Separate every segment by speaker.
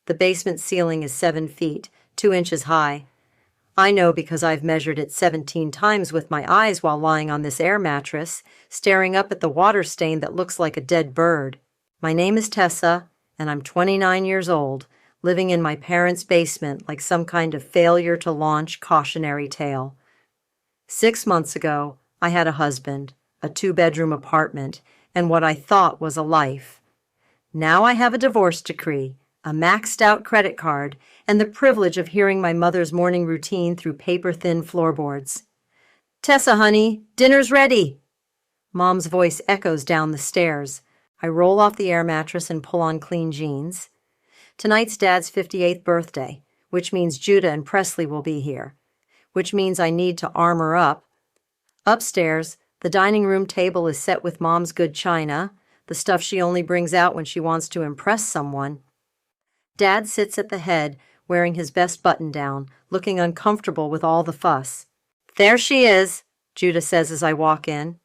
Speaker 1: The basement ceiling is 7 feet, 2 inches high. I know because I've measured it 17 times with my eyes while lying on this air mattress, staring up at the water stain that looks like a dead bird. My name is Tessa, and I'm 29 years old, living in my parents' basement like some kind of failure to launch cautionary tale. 6 months ago, I had a husband, a 2-bedroom apartment, and what I thought was a life. Now I have a divorce decree, a maxed-out credit card, and the privilege of hearing my mother's morning routine through paper-thin floorboards. "Tessa, honey, dinner's ready!" Mom's voice echoes down the stairs. I roll off the air mattress and pull on clean jeans. Tonight's Dad's 58th birthday, which means Judah and Presley will be here, which means I need to armor up. Upstairs, the dining room table is set with Mom's good china, the stuff she only brings out when she wants to impress someone. Dad sits at the head, wearing his best button-down, looking uncomfortable with all the fuss. "There she is," Judah says as I walk in.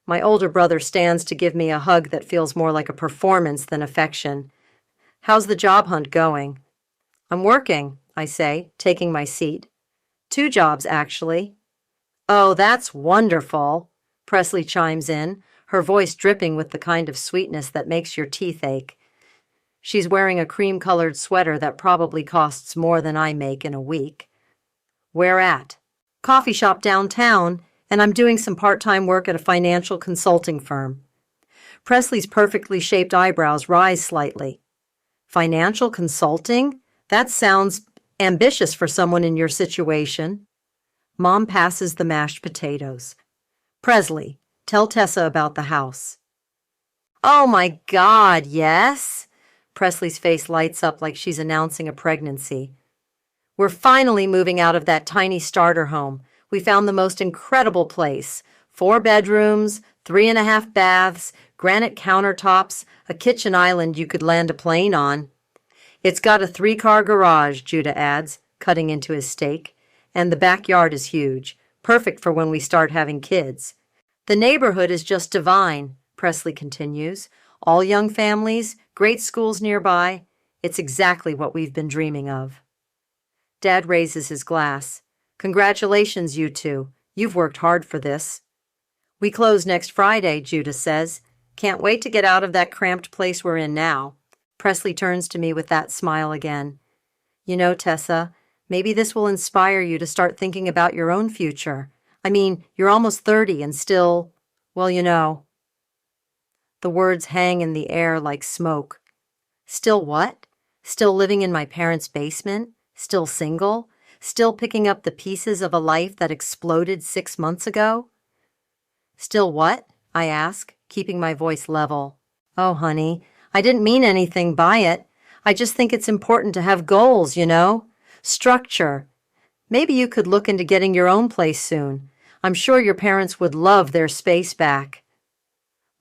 Speaker 1: My older brother stands to give me a hug that feels more like a performance than affection. "How's the job hunt going?" "I'm working," I say, taking my seat. "2 jobs, actually." "Oh, that's wonderful," Presley chimes in, her voice dripping with the kind of sweetness that makes your teeth ache. She's wearing a cream-colored sweater that probably costs more than I make in a week. "Where at?" "Coffee shop downtown, and I'm doing some part-time work at a financial consulting firm." Presley's perfectly shaped eyebrows rise slightly. "Financial consulting? That sounds ambitious for someone in your situation." Mom passes the mashed potatoes. "Presley, tell Tessa about the house." "Oh my God, yes?" Presley's face lights up like she's announcing a pregnancy. "We're finally moving out of that tiny starter home. We found the most incredible place. 4 bedrooms, 3.5 baths, granite countertops, a kitchen island you could land a plane on. It's got a 3-car garage," Judah adds, cutting into his steak, "and the backyard is huge, perfect for when we start having kids. The neighborhood is just divine," Presley continues. "All young families, great schools nearby. It's exactly what we've been dreaming of." Dad raises his glass. "Congratulations, you two. You've worked hard for this." "We close next Friday," Judah says. "Can't wait to get out of that cramped place we're in now." Presley turns to me with that smile again. "You know, Tessa, maybe this will inspire you to start thinking about your own future. I mean, you're almost 30 and still, well, you know." The words hang in the air like smoke. Still what? Still living in my parents' basement? Still single? Still picking up the pieces of a life that exploded 6 months ago? "Still what?" I ask, keeping my voice level. "Oh, honey, I didn't mean anything by it. I just think it's important to have goals, you know? Structure. Maybe you could look into getting your own place soon. I'm sure your parents would love their space back."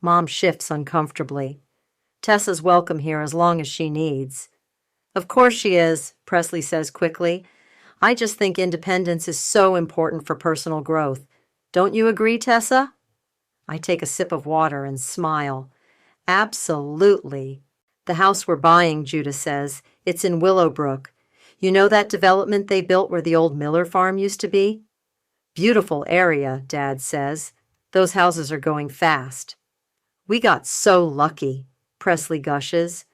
Speaker 1: Mom shifts uncomfortably. "Tessa's welcome here as long as she needs." "Of course she is," Presley says quickly. "I just think independence is so important for personal growth. Don't you agree, Tessa?" I take a sip of water and smile. "Absolutely." "The house we're buying," Judah says, "it's in Willowbrook. You know that development they built where the old Miller farm used to be?" "Beautiful area," Dad says. "Those houses are going fast." "We got so lucky," Presley gushes.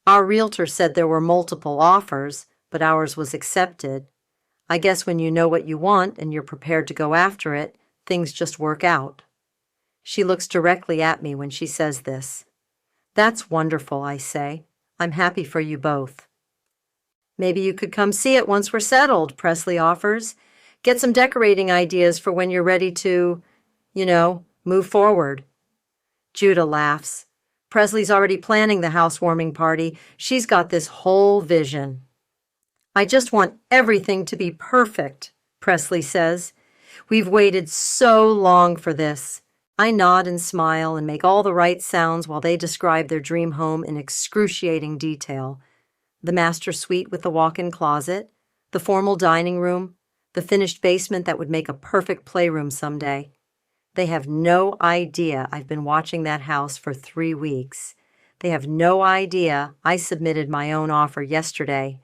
Speaker 1: "Our realtor said there were multiple offers, but ours was accepted. I guess when you know what you want and you're prepared to go after it, things just work out." She looks directly at me when she says this. "That's wonderful," I say. "I'm happy for you both." "Maybe you could come see it once we're settled," Presley offers. "Get some decorating ideas for when you're ready to, move forward." Judah laughs. "Presley's already planning the housewarming party. She's got this whole vision." "I just want everything to be perfect," Presley says. "We've waited so long for this." I nod and smile and make all the right sounds while they describe their dream home in excruciating detail. The master suite with the walk-in closet, the formal dining room, the finished basement that would make a perfect playroom someday. They have no idea I've been watching that house for 3 weeks. They have no idea I submitted my own offer yesterday.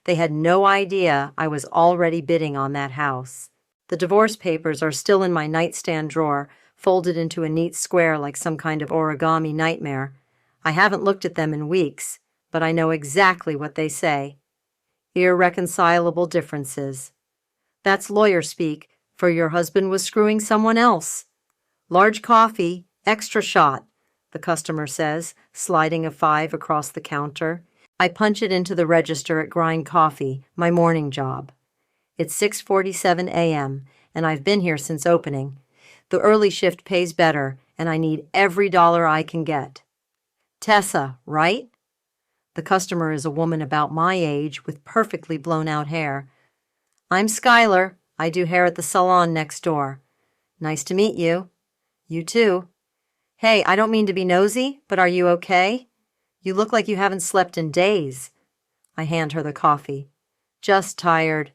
Speaker 1: They had no idea I was already bidding on that house. The divorce papers are still in my nightstand drawer, folded into a neat square like some kind of origami nightmare. I haven't looked at them in weeks, but I know exactly what they say. Irreconcilable differences. That's lawyer speak for your husband was screwing someone else. Large coffee, extra shot, the customer says, sliding a 5 across the counter. I punch it into the register at Grind Coffee, my morning job. It's 6:47 a.m., and I've been here since opening. The early shift pays better, and I need every dollar I can get. Tessa, right? The customer is a woman about my age with perfectly blown-out hair. I'm Skylar. I do hair at the salon next door. Nice to meet you. You too. Hey, I don't mean to be nosy, but are you okay? You look like you haven't slept in days. I hand her the coffee. Just tired.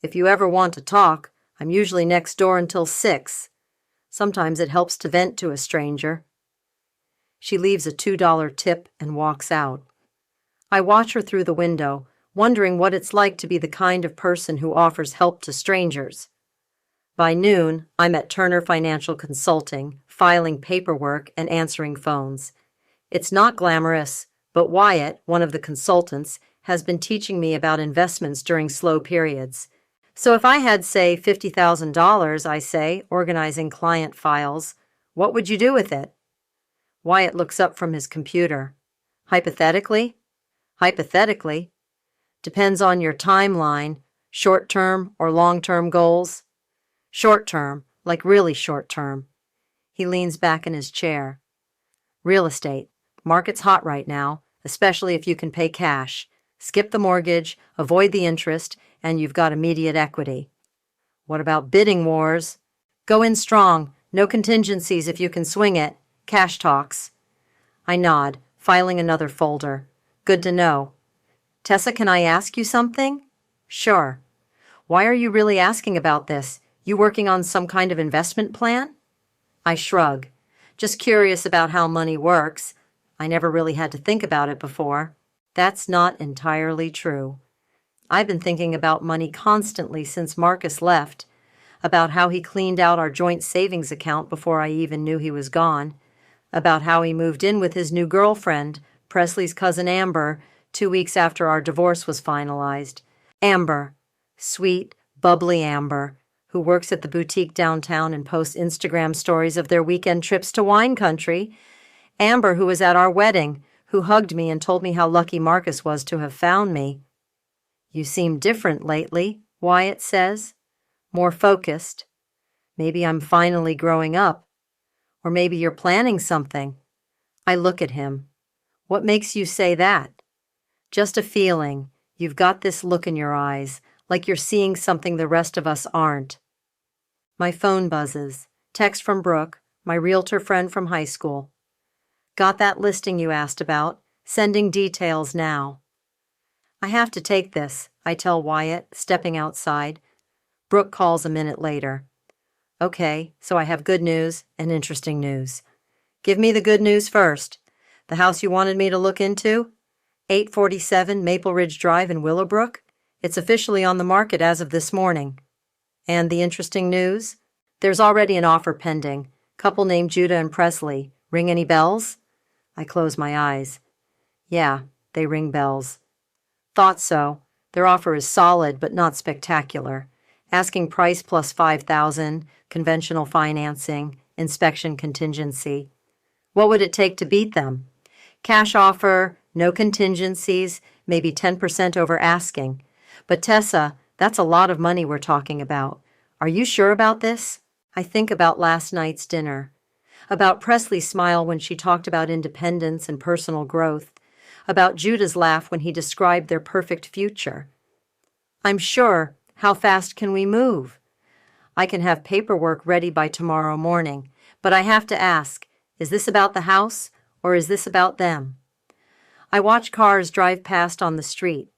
Speaker 1: If you ever want to talk, I'm usually next door until 6. Sometimes it helps to vent to a stranger. She leaves a $2 tip and walks out. I watch her through the window, wondering what it's like to be the kind of person who offers help to strangers. By noon, I'm at Turner Financial Consulting, filing paperwork and answering phones. It's not glamorous, but Wyatt, one of the consultants, has been teaching me about investments during slow periods. So if I had, say, $50,000, I say, organizing client files, what would you do with it? Wyatt looks up from his computer. Hypothetically? Hypothetically. Depends on your timeline, short-term or long-term goals. Short-term, like really short-term. He leans back in his chair. Real estate. Market's hot right now, especially if you can pay cash. Skip the mortgage, avoid the interest, and you've got immediate equity. What about bidding wars? Go in strong. No contingencies if you can swing it. Cash talks. I nod, filing another folder. Good to know. Tessa, can I ask you something? Sure. Why are you really asking about this? You working on some kind of investment plan? I shrug. Just curious about how money works. I never really had to think about it before. That's not entirely true. I've been thinking about money constantly since Marcus left, about how he cleaned out our joint savings account before I even knew he was gone, about how he moved in with his new girlfriend, Presley's cousin Amber, 2 weeks after our divorce was finalized. Amber, sweet, bubbly Amber, who works at the boutique downtown and posts Instagram stories of their weekend trips to wine country. Amber, who was at our wedding, who hugged me and told me how lucky Marcus was to have found me. You seem different lately, Wyatt says. More focused. Maybe I'm finally growing up. Or maybe you're planning something. I look at him. What makes you say that? Just a feeling. You've got this look in your eyes, like you're seeing something the rest of us aren't. My phone buzzes. Text from Brooke, my realtor friend from high school. Got that listing you asked about. Sending details now. I have to take this, I tell Wyatt, stepping outside. Brooke calls a minute later. Okay, so I have good news and interesting news. Give me the good news first. The house you wanted me to look into? 847 Maple Ridge Drive in Willowbrook? It's officially on the market as of this morning. And the interesting news? There's already an offer pending. Couple named Judah and Presley. Ring any bells? I close my eyes. Yeah, they ring bells. Thought so. Their offer is solid but not spectacular. Asking price plus $5,000, conventional financing, inspection contingency. What would it take to beat them? Cash offer, no contingencies, maybe 10% over asking. But Tessa, that's a lot of money we're talking about. Are you sure about this? I think about last night's dinner. About Presley's smile when she talked about independence and personal growth. About Judah's laugh when he described their perfect future. I'm sure. How fast can we move? I can have paperwork ready by tomorrow morning, but I have to ask, is this about the house or is this about them? I watch cars drive past on the street.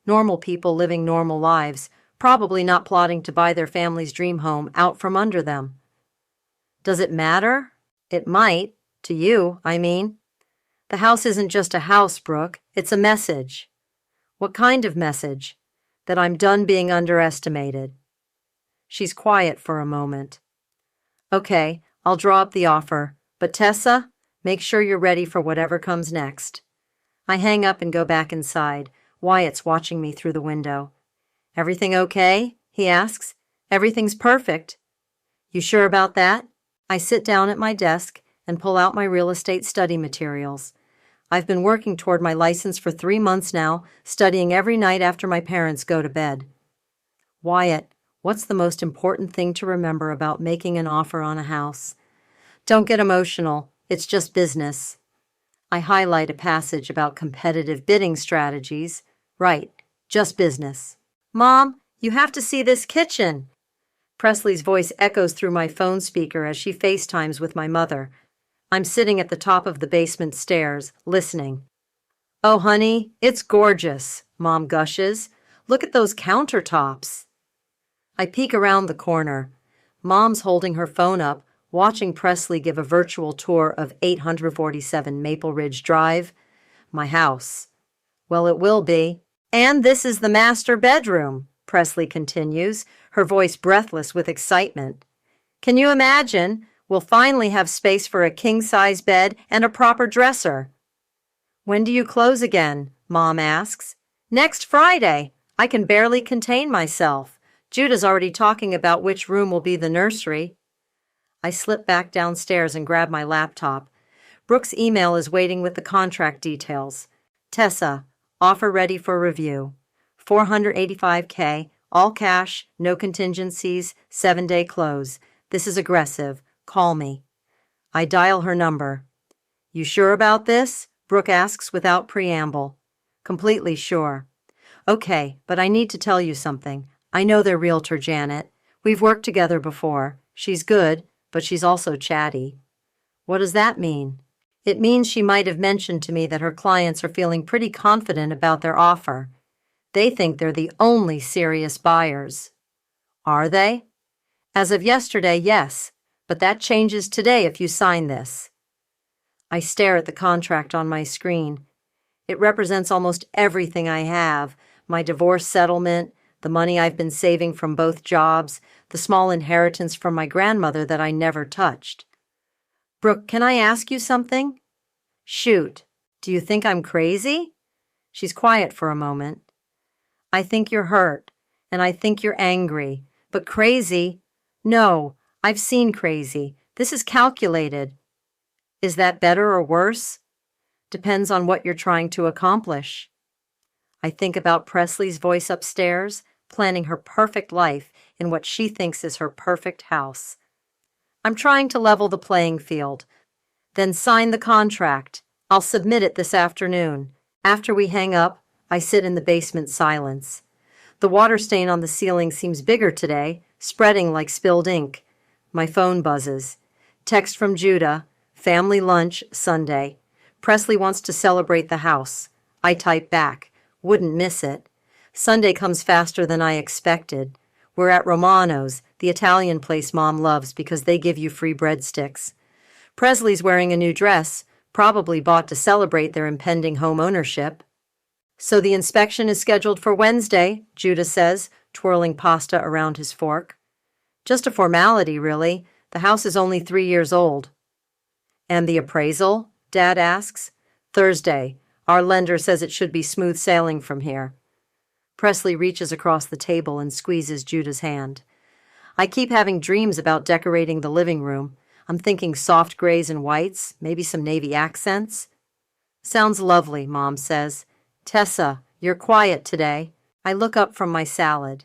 Speaker 1: Normal people living normal lives, probably not plotting to buy their family's dream home out from under them. Does it matter? It might. To you, I mean. The house isn't just a house, Brooke. It's a message. What kind of message? That I'm done being underestimated. She's quiet for a moment. Okay, I'll draw up the offer, but Tessa, make sure you're ready for whatever comes next. I hang up and go back inside. Wyatt's watching me through the window. Everything okay? He asks. Everything's perfect. You sure about that? I sit down at my desk and pull out my real estate study materials. I've been working toward my license for 3 months now, studying every night after my parents go to bed. Wyatt, what's the most important thing to remember about making an offer on a house? Don't get emotional. It's just business. I highlight a passage about competitive bidding strategies. Right, just business. Mom, you have to see this kitchen. Presley's voice echoes through my phone speaker as she FaceTimes with my mother. I'm sitting at the top of the basement stairs, listening. Oh, honey, it's gorgeous, Mom gushes. Look at those countertops. I peek around the corner. Mom's holding her phone up, watching Presley give a virtual tour of 847 Maple Ridge Drive, my house. Well, it will be. And this is the master bedroom, Presley continues, her voice breathless with excitement. Can you imagine? We'll finally have space for a king-size bed and a proper dresser. When do you close again? Mom asks. Next Friday. I can barely contain myself. Judah's already talking about which room will be the nursery. I slip back downstairs and grab my laptop. Brooke's email is waiting with the contract details. Tessa, offer ready for review. $485K, all cash, no contingencies, 7-day close. This is aggressive. Call me. I dial her number. You sure about this? Brooke asks without preamble. Completely sure. Okay, but I need to tell you something. I know their realtor, Janet. We've worked together before. She's good, but she's also chatty. What does that mean? It means she might have mentioned to me that her clients are feeling pretty confident about their offer. They think they're the only serious buyers. Are they? As of yesterday, yes, but that changes today if you sign this. I stare at the contract on my screen. It represents almost everything I have, my divorce settlement, the money I've been saving from both jobs, the small inheritance from my grandmother that I never touched. Brooke, can I ask you something? Shoot. Do you think I'm crazy? She's quiet for a moment. I think you're hurt, and I think you're angry, but crazy? No, I've seen crazy. This is calculated. Is that better or worse? Depends on what you're trying to accomplish. I think about Presley's voice upstairs, planning her perfect life in what she thinks is her perfect house. I'm trying to level the playing field. Then sign the contract. I'll submit it this afternoon. After we hang up, I sit in the basement silence. The water stain on the ceiling seems bigger today, spreading like spilled ink. My phone buzzes. Text from Judah. Family lunch, Sunday. Presley wants to celebrate the house. I type back. Wouldn't miss it. Sunday comes faster than I expected. We're at Romano's, the Italian place Mom loves because they give you free breadsticks. Presley's wearing a new dress, probably bought to celebrate their impending home ownership. So the inspection is scheduled for Wednesday, Judah says, twirling pasta around his fork. Just a formality, really. The house is only 3 years old. And the appraisal? Dad asks. Thursday. Our lender says it should be smooth sailing from here. Presley reaches across the table and squeezes Judah's hand. I keep having dreams about decorating the living room. I'm thinking soft grays and whites, maybe some navy accents. Sounds lovely, Mom says. Tessa, you're quiet today. I look up from my salad.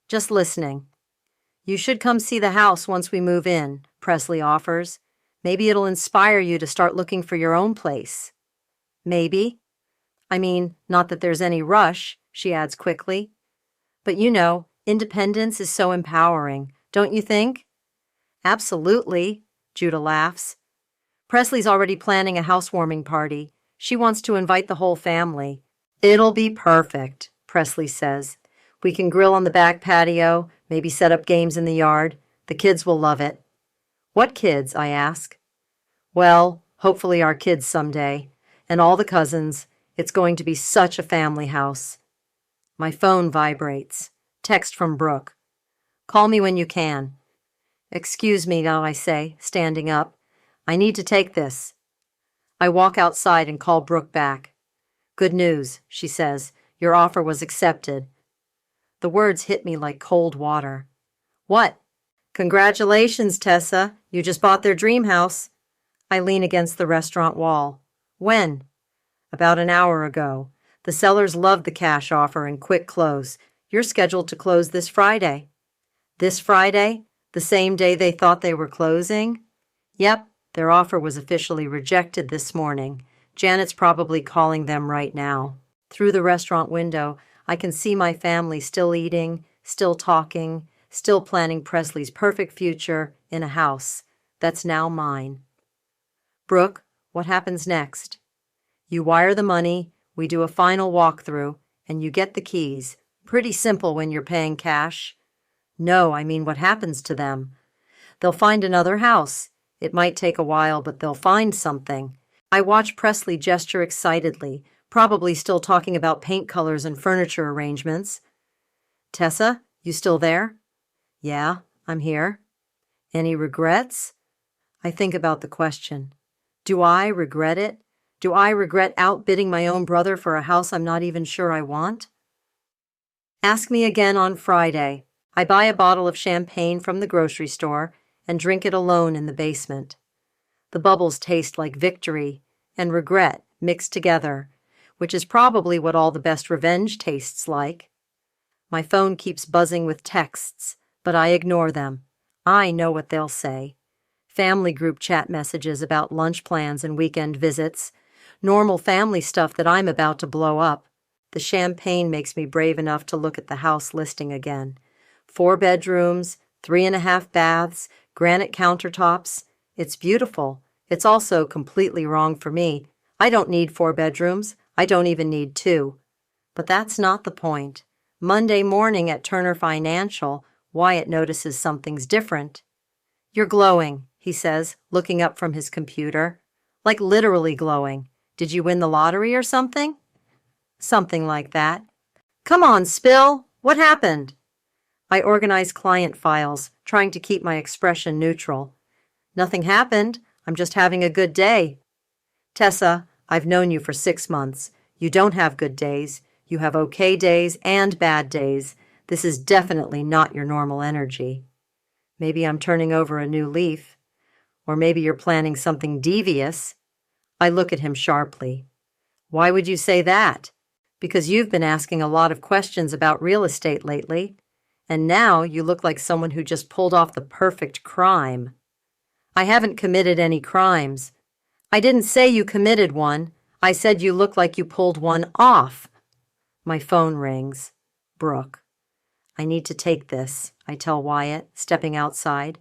Speaker 1: Just listening. You should come see the house once we move in, Presley offers. Maybe it'll inspire you to start looking for your own place. Maybe. I mean, not that there's any rush, she adds quickly. But you know, independence is so empowering, don't you think? Absolutely, Judah laughs. Presley's already planning a housewarming party. She wants to invite the whole family. It'll be perfect, Presley says. We can grill on the back patio, maybe set up games in the yard. The kids will love it. What kids? I ask. Well, hopefully our kids someday. and all the cousins. It's going to be such a family house. My phone vibrates. Text from Brooke. Call me when you can. Excuse me, now I say, standing up. I need to take this. I walk outside and call Brooke back. Good news, she says. Your offer was accepted. The words hit me like cold water. What? Congratulations, Tessa. You just bought their dream house. I lean against the restaurant wall. When? About an hour ago. The sellers loved the cash offer and quick close. You're scheduled to close this Friday. This Friday? The same day they thought they were closing? Yep, their offer was officially rejected this morning. Janet's probably calling them right now. Through the restaurant window, I can see my family still eating, still talking, still planning Presley's perfect future in a house that's now mine. Brooke, what happens next? You wire the money, we do a final walkthrough, and you get the keys. Pretty simple when you're paying cash. No, I mean what happens to them. They'll find another house. It might take a while, but they'll find something. I watch Presley gesture excitedly, probably still talking about paint colors and furniture arrangements. Tessa, you still there? Yeah, I'm here. Any regrets? I think about the question. Do I regret it? Do I regret outbidding my own brother for a house I'm not even sure I want? Ask me again on Friday. I buy a bottle of champagne from the grocery store and drink it alone in the basement. The bubbles taste like victory and regret mixed together, which is probably what all the best revenge tastes like. My phone keeps buzzing with texts, but I ignore them. I know what they'll say. Family group chat messages about lunch plans and weekend visits. Normal family stuff that I'm about to blow up. The champagne makes me brave enough to look at the house listing again. 4 bedrooms, 3.5 baths, granite countertops. It's beautiful. It's also completely wrong for me. I don't need 4 bedrooms. I don't even need 2. But that's not the point. Monday morning at Turner Financial, Wyatt notices something's different. You're glowing, he says, looking up from his computer. Like literally glowing. Did you win the lottery or something? Something like that. Come on, Spill. What happened? I organize client files, trying to keep my expression neutral. Nothing happened. I'm just having a good day. Tessa, I've known you for 6 months. You don't have good days. You have okay days and bad days. This is definitely not your normal energy. Maybe I'm turning over a new leaf. Or maybe you're planning something devious. I look at him sharply. Why would you say that? Because you've been asking a lot of questions about real estate lately, and now you look like someone who just pulled off the perfect crime. I haven't committed any crimes. I didn't say you committed one. I said you look like you pulled one off. My phone rings. Brooke. I need to take this, I tell Wyatt, stepping outside.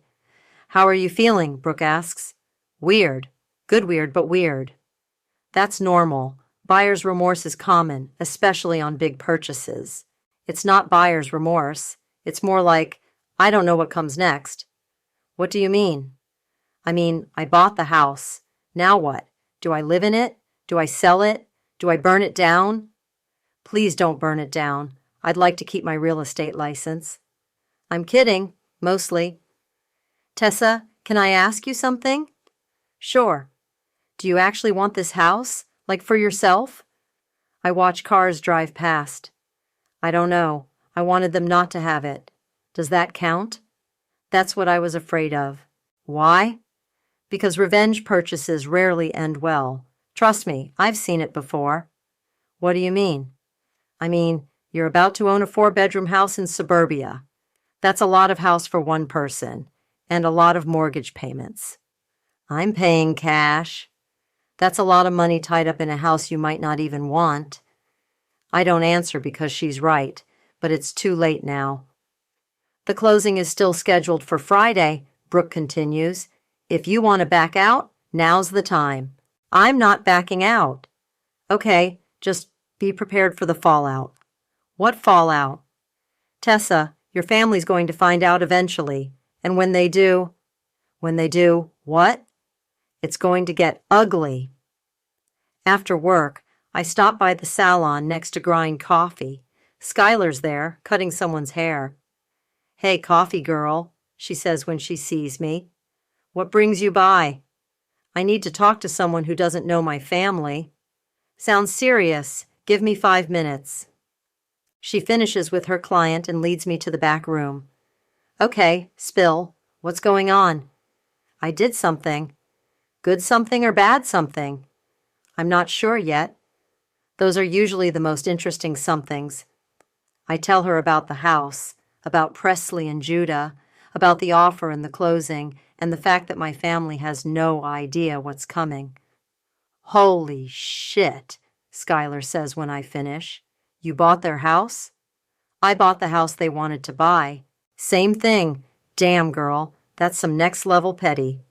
Speaker 1: How are you feeling? Brooke asks. Weird. Good weird, but weird. That's normal. Buyer's remorse is common, especially on big purchases. It's not buyer's remorse. It's more like, I don't know what comes next. What do you mean? I mean, I bought the house. Now what? Do I live in it? Do I sell it? Do I burn it down? Please don't burn it down. I'd like to keep my real estate license. I'm kidding, mostly. Tessa, can I ask you something? Sure. Do you actually want this house? Like for yourself? I watch cars drive past. I don't know. I wanted them not to have it. Does that count? That's what I was afraid of. Why? Because revenge purchases rarely end well. Trust me, I've seen it before. What do you mean? I mean, you're about to own a 4-bedroom house in suburbia. That's a lot of house for one person, and a lot of mortgage payments. I'm paying cash. That's a lot of money tied up in a house you might not even want. I don't answer because she's right, but it's too late now. The closing is still scheduled for Friday, Brooke continues. If you want to back out, now's the time. I'm not backing out. Okay, just be prepared for the fallout. What fallout? Tessa, your family's going to find out eventually, and when they do, what? It's going to get ugly. After work, I stop by the salon next to Grind Coffee. Skylar's there, cutting someone's hair. "Hey, coffee girl," she says when she sees me. "What brings you by?" "I need to talk to someone who doesn't know my family." "Sounds serious. Give me 5 minutes." She finishes with her client and leads me to the back room. "Okay, spill. What's going on?" "I did something." "Good something or bad something?" "I'm not sure yet." Those are usually the most interesting somethings. I tell her about the house, about Presley and Judah, about the offer and the closing, and the fact that my family has no idea what's coming. "Holy shit," Skylar says when I finish. "You bought their house?" "I bought the house they wanted to buy." "Same thing. Damn, girl, that's some next level petty."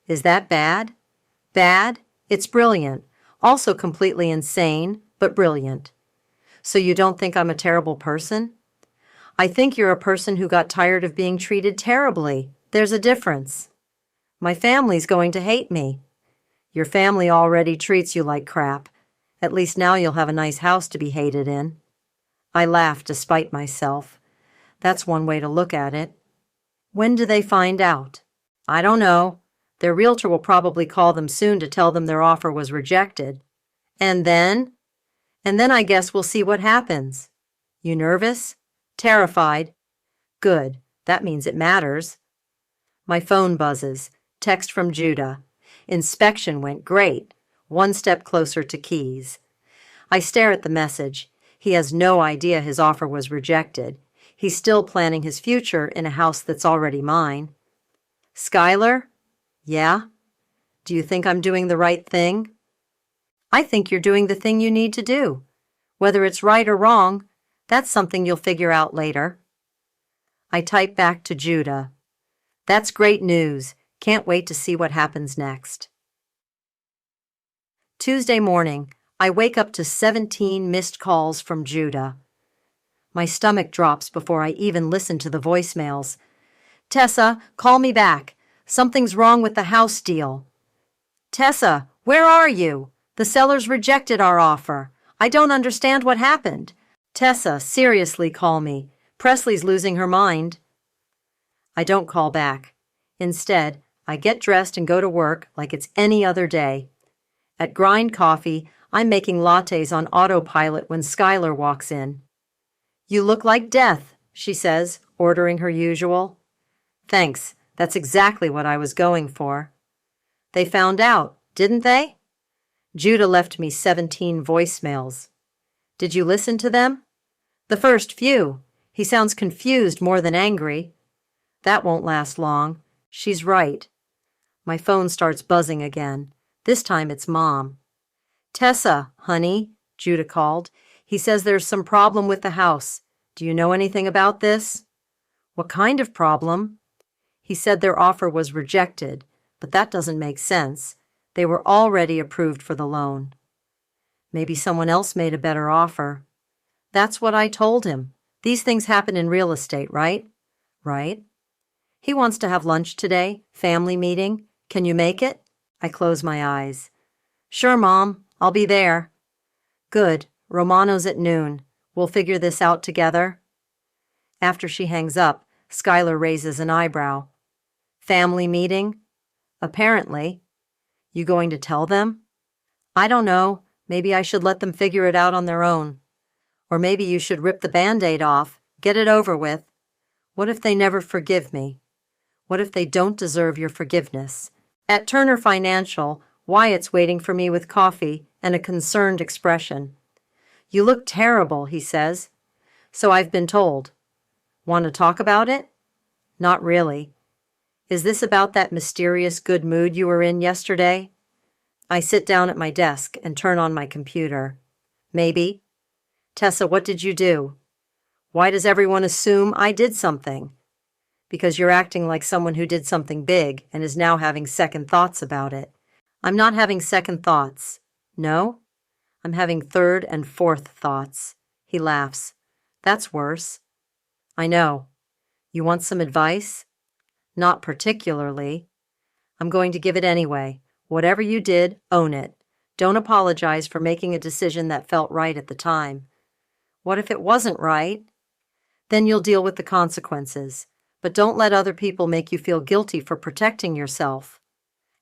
Speaker 1: "Is that bad?" "Bad? It's brilliant. Also completely insane, but brilliant." "So you don't think I'm a terrible person?" "I think you're a person who got tired of being treated terribly. There's a difference." "My family's going to hate me." "Your family already treats you like crap. At least now you'll have a nice house to be hated in." I laugh despite myself. That's one way to look at it. "When do they find out?" "I don't know. Their realtor will probably call them soon to tell them their offer was rejected." "And then?" "And then I guess we'll see what happens." "You nervous?" "Terrified." "Good. That means it matters." My phone buzzes. Text from Judah. "Inspection went great. One step closer to keys." I stare at the message. He has no idea his offer was rejected. He's still planning his future in a house that's already mine. "Skylar?" "Yeah?" "Do you think I'm doing the right thing?" "I think you're doing the thing you need to do. Whether it's right or wrong, that's something you'll figure out later." I type back to Judah. "That's great news. Can't wait to see what happens next." Tuesday morning, I wake up to 17 missed calls from Judah. My stomach drops before I even listen to the voicemails. "Tessa, call me back. Something's wrong with the house deal." "Tessa, where are you? The sellers rejected our offer. I don't understand what happened." "Tessa, seriously, call me. Presley's losing her mind." I don't call back. Instead, I get dressed and go to work like it's any other day. At Grind Coffee, I'm making lattes on autopilot when Skylar walks in. "You look like death," she says, ordering her usual. "Thanks. That's exactly what I was going for." "They found out, didn't they?" Judah left me 17 voicemails. "Did you listen to them?" "The first few. He sounds confused more than angry." "That won't last long. She's right." My phone starts buzzing again. This time it's Mom. "Tessa, honey," Judah called. "He says there's some problem with the house. Do you know anything about this?" "What kind of problem?" "He said their offer was rejected, but that doesn't make sense. They were already approved for the loan." "Maybe someone else made a better offer." "That's what I told him. These things happen in real estate, right?" "Right." "He wants to have lunch today, family meeting. Can you make it?" I close my eyes. "Sure, Mom. I'll be there." "Good. Romano's at noon. We'll figure this out together." After she hangs up, Skylar raises an eyebrow. "Family meeting?" "Apparently." "You going to tell them?" "I don't know. Maybe I should let them figure it out on their own. Or maybe you should rip the Band-Aid off, get it over with. What if they never forgive me? What if they don't deserve your forgiveness?" At Turner Financial, Wyatt's waiting for me with coffee and a concerned expression. "You look terrible," he says. "So I've been told." "Want to talk about it?" "Not really." "Is this about that mysterious good mood you were in yesterday?" I sit down at my desk and turn on my computer. "Maybe." "Tessa, what did you do?" "Why does everyone assume I did something?" "Because you're acting like someone who did something big and is now having second thoughts about it." "I'm not having second thoughts." "No?" "I'm having third and fourth thoughts." He laughs. "That's worse." "I know. You want some advice?" "Not particularly." "I'm going to give it anyway. Whatever you did, own it. Don't apologize for making a decision that felt right at the time. What if it wasn't right? Then you'll deal with the consequences. But don't let other people make you feel guilty for protecting yourself.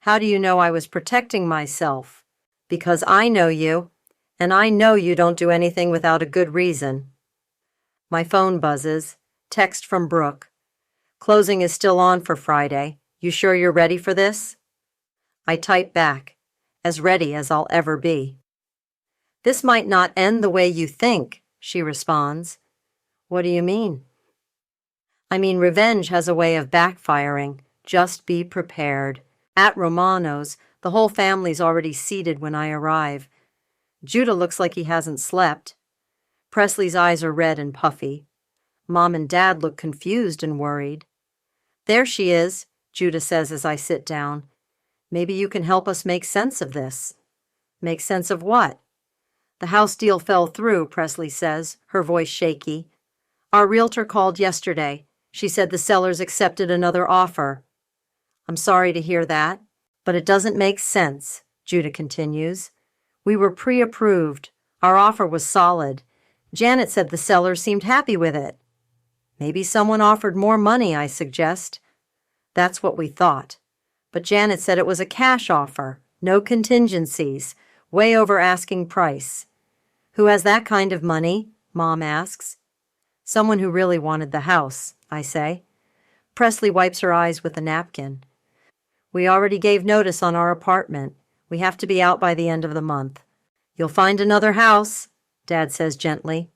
Speaker 1: How do you know I was protecting myself? Because I know you, and I know you don't do anything without a good reason. My phone buzzes. Text from Brooke. Closing is still on for Friday. You sure you're ready for this? I type back, as ready as I'll ever be. This might not end the way you think, she responds. What do you mean? I mean, revenge has a way of backfiring. Just be prepared. At Romano's, the whole family's already seated when I arrive. Judah looks like he hasn't slept. Presley's eyes are red and puffy. Mom and Dad look confused and worried. There she is, Judah says as I sit down. Maybe you can help us make sense of this. Make sense of what? The house deal fell through, Presley says, her voice shaky. Our realtor called yesterday. She said the sellers accepted another offer. I'm sorry to hear that, but it doesn't make sense, Judah continues. We were pre-approved. Our offer was solid. Janet said the sellers seemed happy with it. Maybe someone offered more money, I suggest. That's what we thought. But Janet said it was a cash offer, no contingencies, way over asking price. Who has that kind of money? Mom asks. Someone who really wanted the house, I say. Presley wipes her eyes with a napkin. We already gave notice on our apartment. We have to be out by the end of the month. You'll find another house, Dad says gently.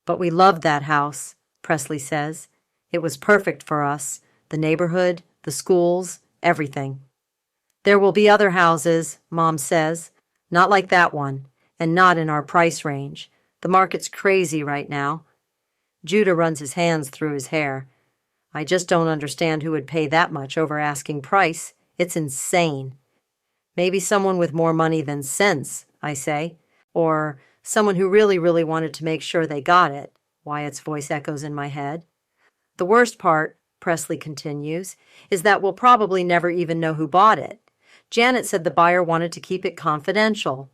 Speaker 1: But we loved that house, Presley says. It was perfect for us. The neighborhood, the schools, everything. There will be other houses, Mom says. Not like that one, and not in our price range. The market's crazy right now. Judah runs his hands through his hair. I just don't understand who would pay that much over asking price. It's insane. Maybe someone with more money than sense, I say. Or someone who really wanted to make sure they got it, Wyatt's voice echoes in my head. The worst part, Presley continues, is that we'll probably never even know who bought it. Janet said the buyer wanted to keep it confidential.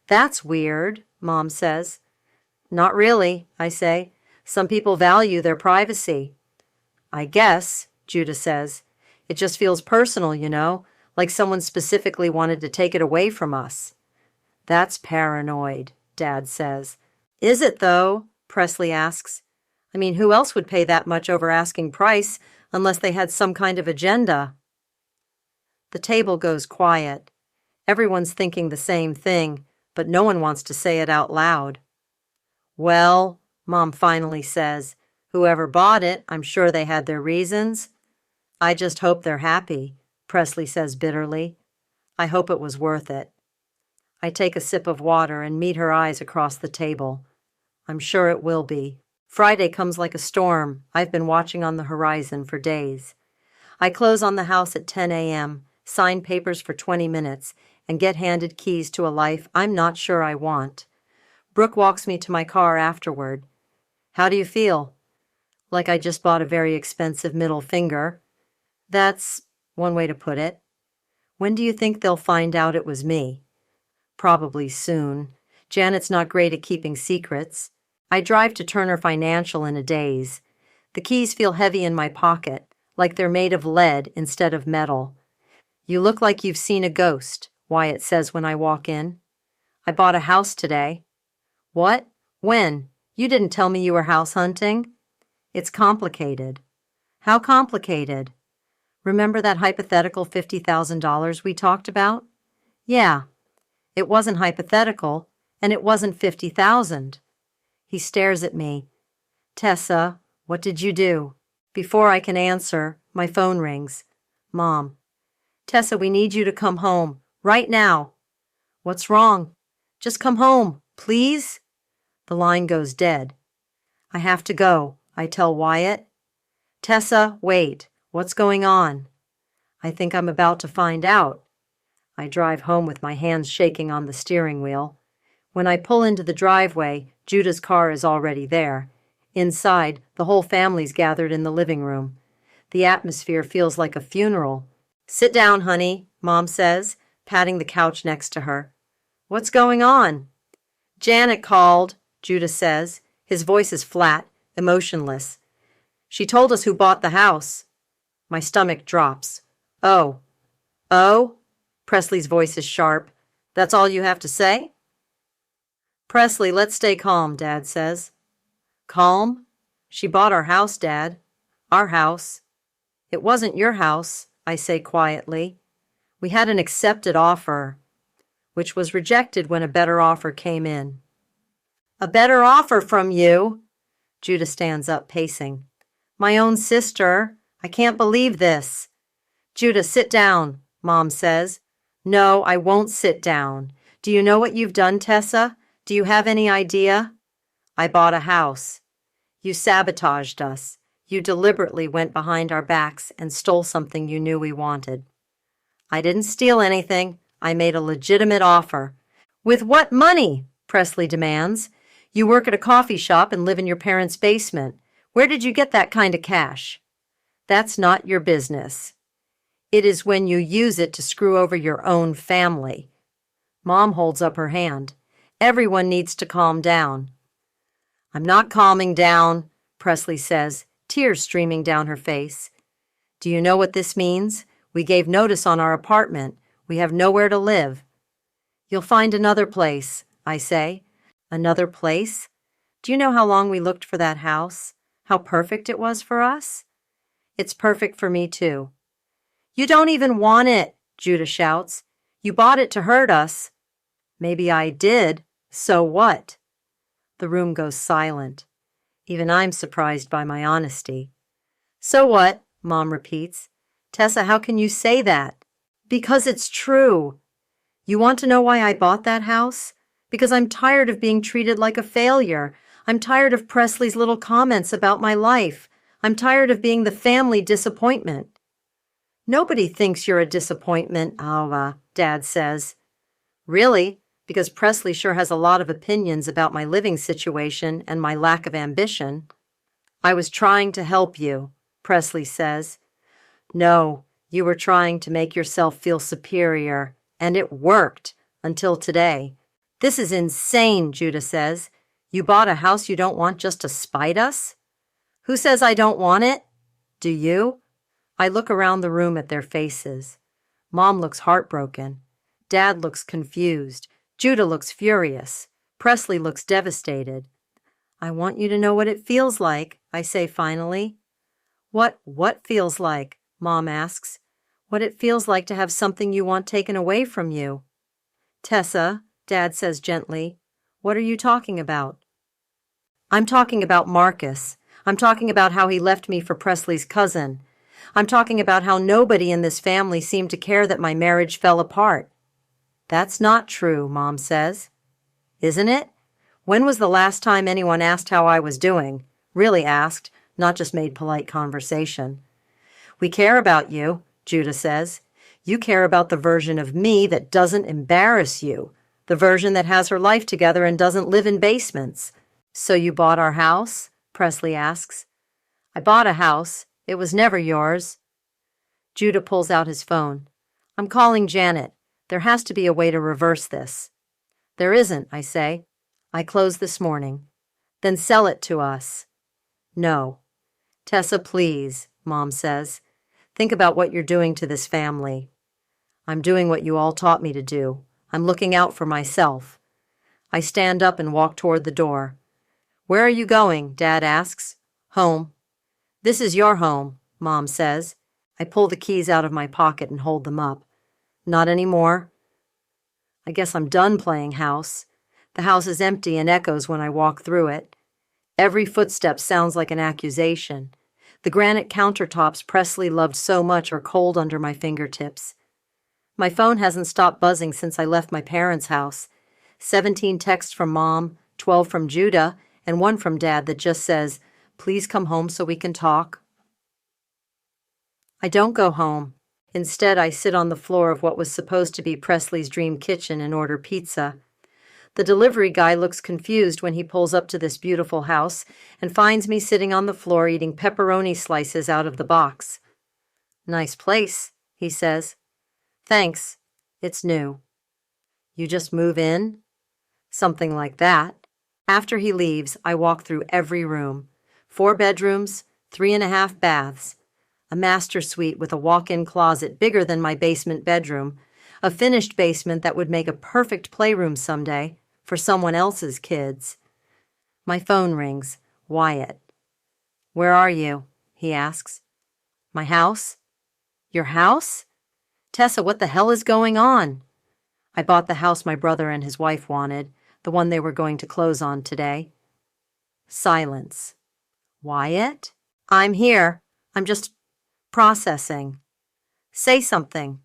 Speaker 1: That's weird, Mom says. Not really, I say. Some people value their privacy. I guess, Judah says. It just feels personal, you know, like someone specifically wanted to take it away from us. That's paranoid, Dad says. Is it, though? Presley asks. I mean, who else would pay that much over asking price unless they had some kind of agenda? The table goes quiet. Everyone's thinking the same thing, but no one wants to say it out loud. Well, Mom finally says, whoever bought it, I'm sure they had their reasons. I just hope they're happy, Presley says bitterly. I hope it was worth it. I take a sip of water and meet her eyes across the table. I'm sure it will be. Friday comes like a storm. I've been watching on the horizon for days. I close on the house at 10 a.m., sign papers for 20 minutes, and get handed keys to a life I'm not sure I want. Brooke walks me to my car afterward. How do you feel? Like I just bought a very expensive middle finger. That's one way to put it. When do you think they'll find out it was me? Probably soon. Janet's not great at keeping secrets. I drive to Turner Financial in a daze. The keys feel heavy in my pocket, like they're made of lead instead of metal. You look like you've seen a ghost, Wyatt says when I walk in. I bought a house today. What? When? You didn't tell me you were house hunting. It's complicated. How complicated? Remember that hypothetical $50,000 we talked about? Yeah. It wasn't hypothetical, and it wasn't $50,000. He stares at me. Tessa, what did you do? Before I can answer, my phone rings. Mom. Tessa, we need you to come home. Right now. What's wrong? Just come home, please? The line goes dead. I have to go, I tell Wyatt. Tessa, wait. What's going on? I think I'm about to find out. I drive home with my hands shaking on the steering wheel. When I pull into the driveway, Judah's car is already there. Inside, the whole family's gathered in the living room. The atmosphere feels like a funeral. Sit down, honey, Mom says, patting the couch next to her. What's going on? Janet called, Judah says. His voice is flat, emotionless. She told us who bought the house. My stomach drops. Oh. Oh? Presley's voice is sharp. That's all you have to say? Presley, let's stay calm, Dad says. Calm? She bought our house, Dad. Our house. It wasn't your house, I say quietly. We had an accepted offer, which was rejected when a better offer came in. A better offer from you? Judah stands up, pacing. My own sister. I can't believe this. Judah, sit down, Mom says. No, I won't sit down. Do you know what you've done, Tessa? Do you have any idea? I bought a house. You sabotaged us. You deliberately went behind our backs and stole something you knew we wanted. I didn't steal anything. I made a legitimate offer. With what money? Presley demands. You work at a coffee shop and live in your parents' basement. Where did you get that kind of cash? That's not your business. It is when you use it to screw over your own family. Mom holds up her hand. Everyone needs to calm down. I'm not calming down, Presley says, tears streaming down her face. Do you know what this means? We gave notice on our apartment. We have nowhere to live. You'll find another place, I say. Another place? Do you know how long we looked for that house? How perfect it was for us? It's perfect for me, too. You don't even want it, Judah shouts. You bought it to hurt us. Maybe I did. So what? The room goes silent. Even I'm surprised by my honesty. So what? Mom repeats. Tessa, how can you say that? Because it's true. You want to know why I bought that house? Because I'm tired of being treated like a failure. I'm tired of Presley's little comments about my life. I'm tired of being the family disappointment. Nobody thinks you're a disappointment, Alva, Dad says. Really? Because Presley sure has a lot of opinions about my living situation and my lack of ambition. I was trying to help you, Presley says. No, you were trying to make yourself feel superior, and it worked until today. This is insane, Judah says. You bought a house you don't want just to spite us? Who says I don't want it? Do you? I look around the room at their faces. Mom looks heartbroken. Dad looks confused. Judah looks furious. Presley looks devastated. I want you to know what it feels like, I say finally. What feels like? Mom asks. What it feels like to have something you want taken away from you. Tessa, Dad says gently, what are you talking about? I'm talking about Marcus. I'm talking about how he left me for Presley's cousin. I'm talking about how nobody in this family seemed to care that my marriage fell apart. That's not true, Mom says. Isn't it? When was the last time anyone asked how I was doing? Really asked, not just made polite conversation. We care about you, Judah says. You care about the version of me that doesn't embarrass you, the version that has her life together and doesn't live in basements. So you bought our house? Presley asks. I bought a house. It was never yours. Judah pulls out his phone. I'm calling Janet. There has to be a way to reverse this. There isn't, I say. I closed this morning. Then sell it to us. No. Tessa, please, Mom says. Think about what you're doing to this family. I'm doing what you all taught me to do. I'm looking out for myself. I stand up and walk toward the door. Where are you going? Dad asks. Home. This is your home, Mom says. I pull the keys out of my pocket and hold them up. Not anymore. I guess I'm done playing house. The house is empty and echoes when I walk through it. Every footstep sounds like an accusation. The granite countertops Presley loved so much are cold under my fingertips. My phone hasn't stopped buzzing since I left my parents' house. 17 texts from Mom, 12 from Judah, and 1 from Dad that just says, please come home so we can talk. I don't go home. Instead, I sit on the floor of what was supposed to be Presley's dream kitchen and order pizza. The delivery guy looks confused when he pulls up to this beautiful house and finds me sitting on the floor eating pepperoni slices out of the box. Nice place, he says. Thanks. It's new. You just move in? Something like that. After he leaves, I walk through every room. 4 bedrooms, 3.5 baths, a master suite with a walk-in closet bigger than my basement bedroom, a finished basement that would make a perfect playroom someday for someone else's kids. My phone rings. Wyatt. "Where are you?" he asks. "My house?" "Your house?" "Tessa, what the hell is going on?" "I bought the house my brother and his wife wanted, the one they were going to close on today." Silence. "Wyatt?" "I'm here. I'm just processing." "Say something."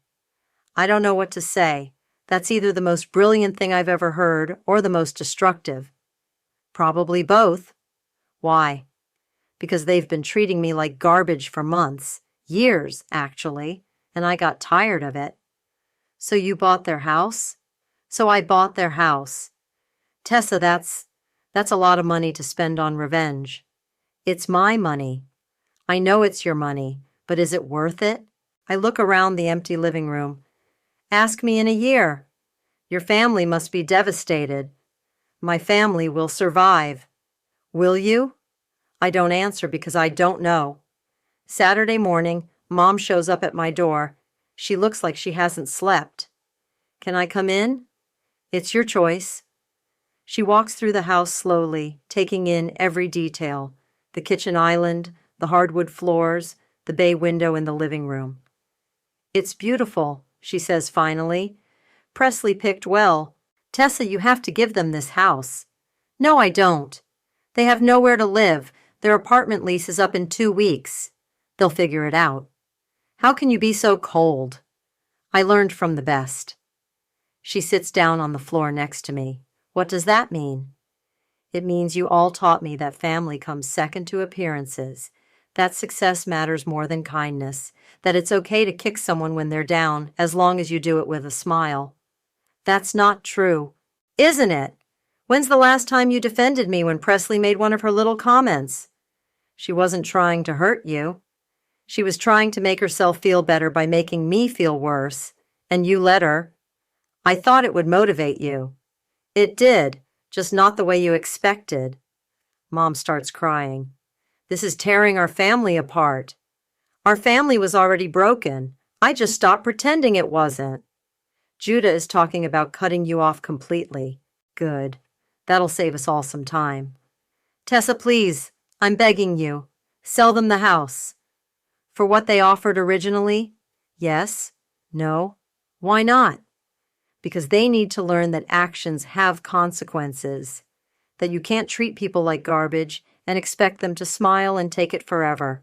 Speaker 1: "I don't know what to say. That's either the most brilliant thing I've ever heard or the most destructive." "Probably both." "Why?" "Because they've been treating me like garbage for months, years, actually, and I got tired of it." "So you bought their house?" "So I bought their house." "Tessa, that's a lot of money to spend on revenge." "It's my money." "I know it's your money, but is it worth it?" I look around the empty living room. "Ask me in a year." "Your family must be devastated." "My family will survive." "Will you?" I don't answer because I don't know. Saturday morning, Mom shows up at my door. She looks like she hasn't slept. "Can I come in?" "It's your choice." She walks through the house slowly, taking in every detail: the kitchen island, the hardwood floors, the bay window in the living room. "It's beautiful," she says finally. "Presley picked well. Tessa, you have to give them this house." "No, I don't. They have nowhere to live. Their apartment lease is up in 2 weeks. They'll figure it out." "How can you be so cold?" "I learned from the best." She sits down on the floor next to me. "What does that mean?" "It means you all taught me that family comes second to appearances, that success matters more than kindness, that it's okay to kick someone when they're down as long as you do it with a smile." "That's not true." "Isn't it? When's the last time you defended me when Presley made one of her little comments?" "She wasn't trying to hurt you. She was trying to make herself feel better by making me feel worse, and you let her. I thought it would motivate you." "It did, just not the way you expected." Mom starts crying. "This is tearing our family apart." "Our family was already broken. I just stopped pretending it wasn't." "Judah is talking about cutting you off completely." "Good. That'll save us all some time." "Tessa, please, I'm begging you. Sell them the house." "For what they offered originally?" "Yes." "No." "Why not?" "Because they need to learn that actions have consequences, that you can't treat people like garbage and expect them to smile and take it forever."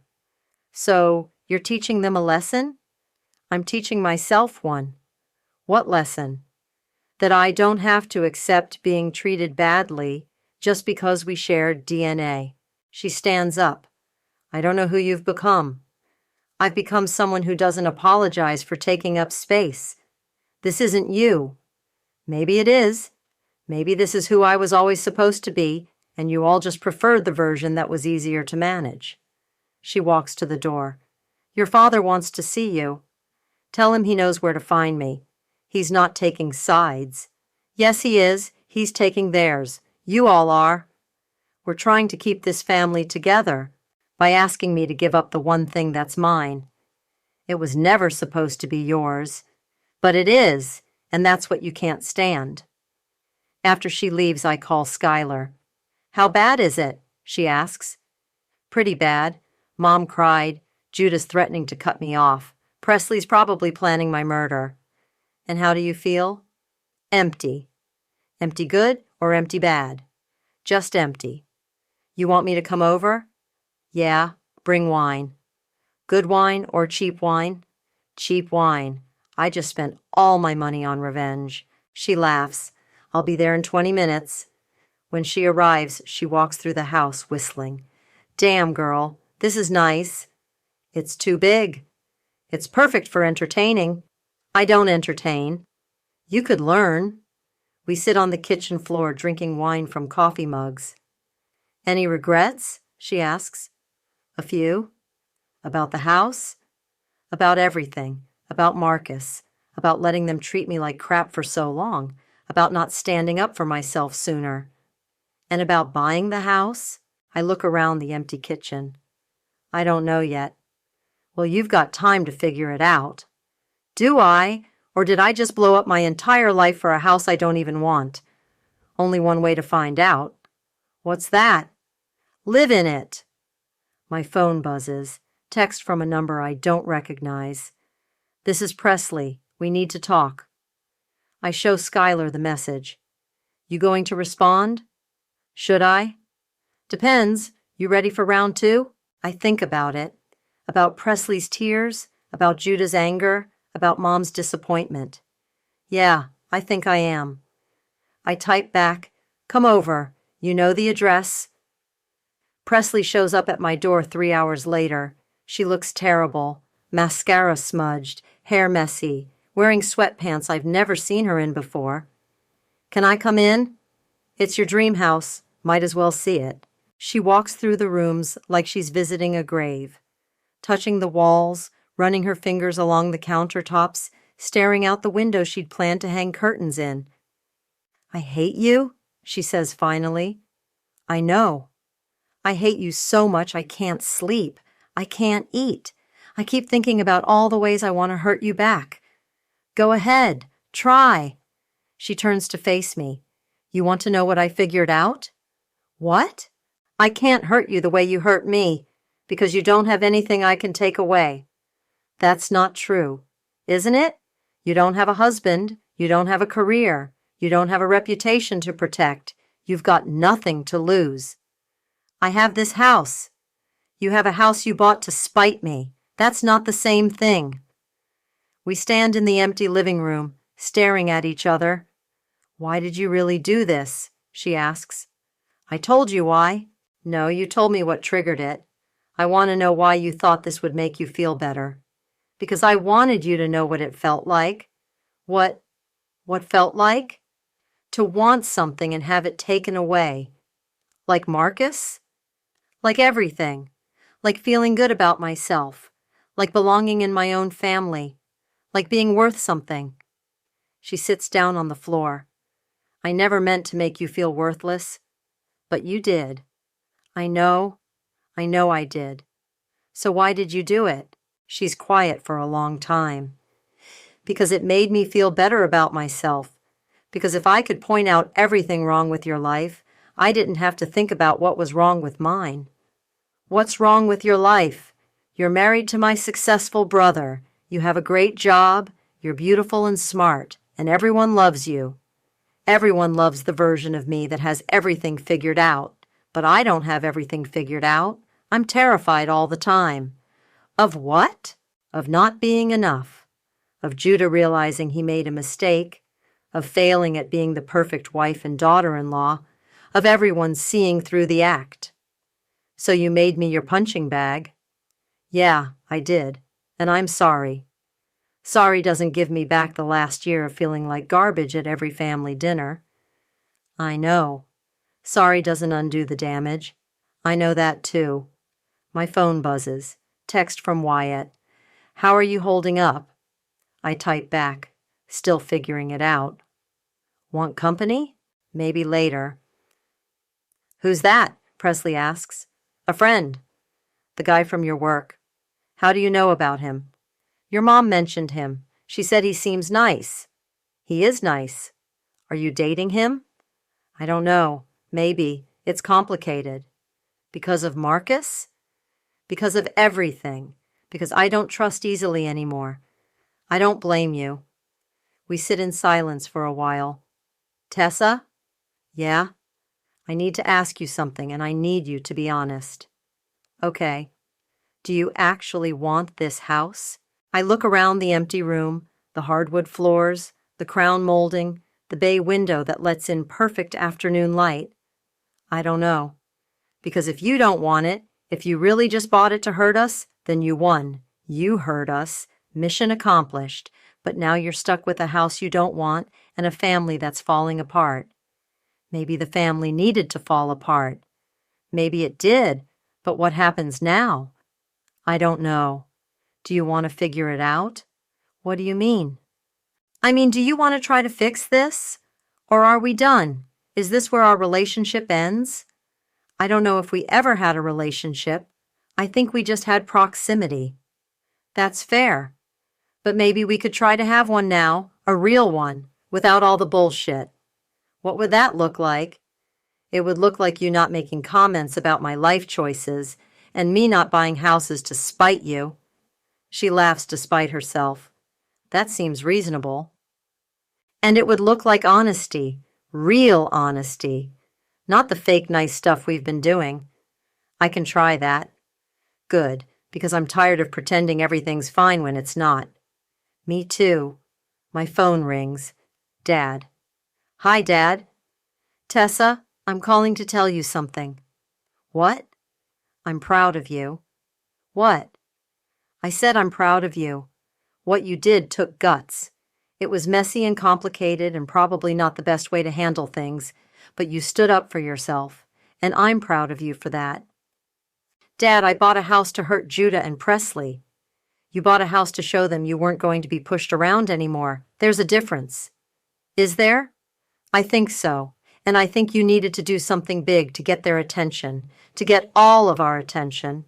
Speaker 1: "So, you're teaching them a lesson?" "I'm teaching myself one." "What lesson?" "That I don't have to accept being treated badly just because we share DNA." She stands up. "I don't know who you've become." "I've become someone who doesn't apologize for taking up space. This isn't you." "Maybe it is. Maybe this is who I was always supposed to be, and you all just preferred the version that was easier to manage." She walks to the door. "Your father wants to see you. Tell him he knows where to find me. He's not taking sides." "Yes, he is. He's taking theirs. You all are." "We're trying to keep this family together by asking me to give up the one thing that's mine. It was never supposed to be yours, but it is, and that's what you can't stand." After she leaves, I call Skylar. "How bad is it?" she asks. "Pretty bad. Mom cried. Judah's threatening to cut me off. Presley's probably planning my murder." "And how do you feel?" "Empty." "Empty good or empty bad?" "Just empty." "You want me to come over?" "Yeah, bring wine." "Good wine or cheap wine?" "Cheap wine. I just spent all my money on revenge." She laughs. "I'll be there in 20 minutes. When she arrives, she walks through the house whistling. "Damn, girl, this is nice." "It's too big." "It's perfect for entertaining." "I don't entertain." "You could learn." We sit on the kitchen floor drinking wine from coffee mugs. "Any regrets?" she asks. "A few." "About the house?" "About everything. About Marcus. About letting them treat me like crap for so long. about not standing up for myself sooner. And about buying the house? I look around the empty kitchen. I don't know yet. Well, you've got time to figure it out. Do I? Or did I just blow up my entire life for a house I don't even want? Only one way to find out. What's that? Live in it. My phone buzzes. Text from a number I don't recognize. This is Presley. We need to talk. I show Skylar the message. You going to respond? Should I? Depends. You ready for round 2? I think about it. About Presley's tears, about Judah's anger, about Mom's disappointment. Yeah, I think I am. I type back, come over. You know the address. Presley shows up at my door 3 hours later. She looks terrible. Mascara smudged, hair messy, wearing sweatpants I've never seen her in before. Can I come in? It's your dream house. Might as well see it. She walks through the rooms like she's visiting a grave, touching the walls, running her fingers along the countertops, staring out the window she'd planned to hang curtains in. I hate you, she says finally. I know. I hate you so much I can't sleep. I can't eat. I keep thinking about all the ways I want to hurt you back. Go ahead. Try. She turns to face me. You want to know what I figured out? What? I can't hurt you the way you hurt me, because you don't have anything I can take away. That's not true, isn't it? You don't have a husband. You don't have a career. You don't have a reputation to protect. You've got nothing to lose. I have this house. You have a house you bought to spite me. That's not the same thing. We stand in the empty living room, staring at each other. Why did you really do this? She asks. I told you why. No, you told me what triggered it. I want to know why you thought this would make you feel better. Because I wanted you to know what it felt like. What felt like? To want something and have it taken away. Like Marcus? Like everything. Like feeling good about myself. Like belonging in my own family. Like being worth something. She sits down on the floor. I never meant to make you feel worthless. But you did. I know I did. So why did you do it? She's quiet for a long time. Because it made me feel better about myself. Because if I could point out everything wrong with your life, I didn't have to think about what was wrong with mine. What's wrong with your life? You're married to my successful brother. You have a great job. You're beautiful and smart. And everyone loves you. Everyone loves the version of me that has everything figured out. But I don't have everything figured out. I'm terrified all the time. Of what? Of not being enough. Of Judah realizing he made a mistake. Of failing at being the perfect wife and daughter-in-law. Of everyone seeing through the act. So you made me your punching bag. Yeah, I did. And I'm sorry. Sorry doesn't give me back the last year of feeling like garbage at every family dinner. I know. Sorry doesn't undo the damage. I know that too. My phone buzzes. Text from Wyatt. How are you holding up? I type back, still figuring it out. Want company? Maybe later. Who's that? Presley asks. A friend. The guy from your work. How do you know about him? Your mom mentioned him. She said he seems nice. He is nice. Are you dating him? I don't know. Maybe. It's complicated. Because of Marcus? Because of everything. Because I don't trust easily anymore. I don't blame you. We sit in silence for a while. Tessa? Yeah? I need to ask you something, and I need you to be honest. Okay. Do you actually want this house? I look around the empty room, the hardwood floors, the crown molding, the bay window that lets in perfect afternoon light. I don't know. Because if you don't want it, if you really just bought it to hurt us, then you won. You hurt us. Mission accomplished. But now you're stuck with a house you don't want and a family that's falling apart. Maybe the family needed to fall apart. Maybe it did, but what happens now? I don't know. Do you want to figure it out? What do you mean? I mean, do you want to try to fix this? Or are we done? Is this where our relationship ends? I don't know if we ever had a relationship. I think we just had proximity. That's fair. But maybe we could try to have one now, a real one, without all the bullshit. What would that look like? It would look like you not making comments about my life choices and me not buying houses to spite you. She laughs despite herself. That seems reasonable. And it would look like honesty, real honesty, not the fake nice stuff we've been doing. I can try that. Good, because I'm tired of pretending everything's fine when it's not. Me too. My phone rings. Dad. Hi, Dad. Tessa, I'm calling to tell you something. What? I'm proud of you. What? I said I'm proud of you. What you did took guts. It was messy and complicated and probably not the best way to handle things, but you stood up for yourself, and I'm proud of you for that. Dad, I bought a house to hurt Judah and Presley. You bought a house to show them you weren't going to be pushed around anymore. There's a difference. Is there? I think so, and I think you needed to do something big to get their attention, to get all of our attention.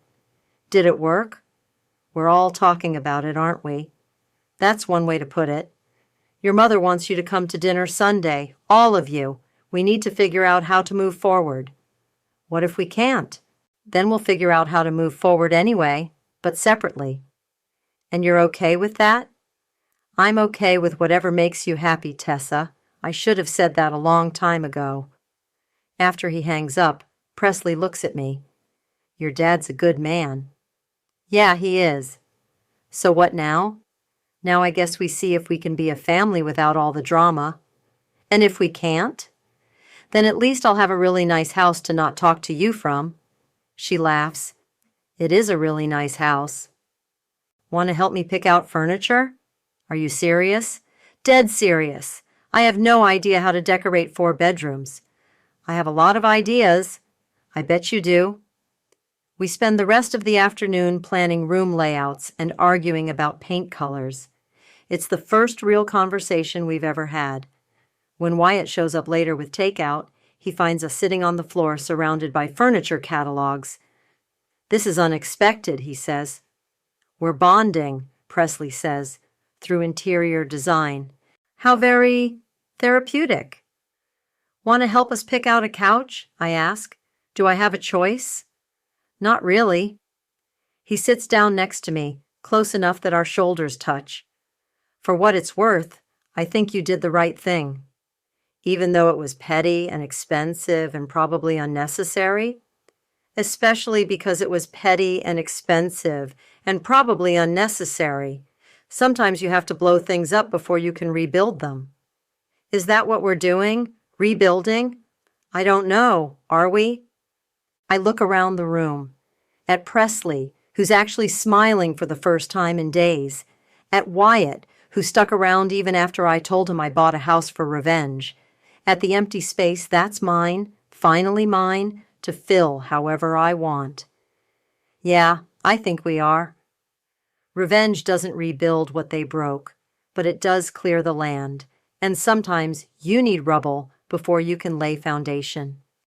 Speaker 1: Did it work? We're all talking about it, aren't we? That's one way to put it. Your mother wants you to come to dinner Sunday, all of you. We need to figure out how to move forward. What if we can't? Then we'll figure out how to move forward anyway, but separately. And you're okay with that? I'm okay with whatever makes you happy, Tessa. I should have said that a long time ago. After he hangs up, Presley looks at me. Your dad's a good man. Yeah, he is. So what now? Now I guess we see if we can be a family without all the drama. And if we can't? Then at least I'll have a really nice house to not talk to you from. She laughs. It is a really nice house. Want to help me pick out furniture? Are you serious? Dead serious. I have no idea how to decorate 4 bedrooms. I have a lot of ideas. I bet you do. We spend the rest of the afternoon planning room layouts and arguing about paint colors. It's the first real conversation we've ever had. When Wyatt shows up later with takeout, he finds us sitting on the floor surrounded by furniture catalogs. This is unexpected, he says. We're bonding, Presley says, through interior design. How very therapeutic. Want to help us pick out a couch? I ask. Do I have a choice? Not really. He sits down next to me, close enough that our shoulders touch. For what it's worth, I think you did the right thing. Even though it was petty and expensive and probably unnecessary, especially because it was petty and expensive and probably unnecessary. Sometimes you have to blow things up before you can rebuild them. Is that what we're doing? Rebuilding? I don't know. Are we? I look around the room. At Presley, who's actually smiling for the first time in days. At Wyatt, who stuck around even after I told him I bought a house for revenge. At the empty space that's mine, finally mine, to fill however I want. Yeah, I think we are. Revenge doesn't rebuild what they broke, but it does clear the land, and sometimes you need rubble before you can lay foundation.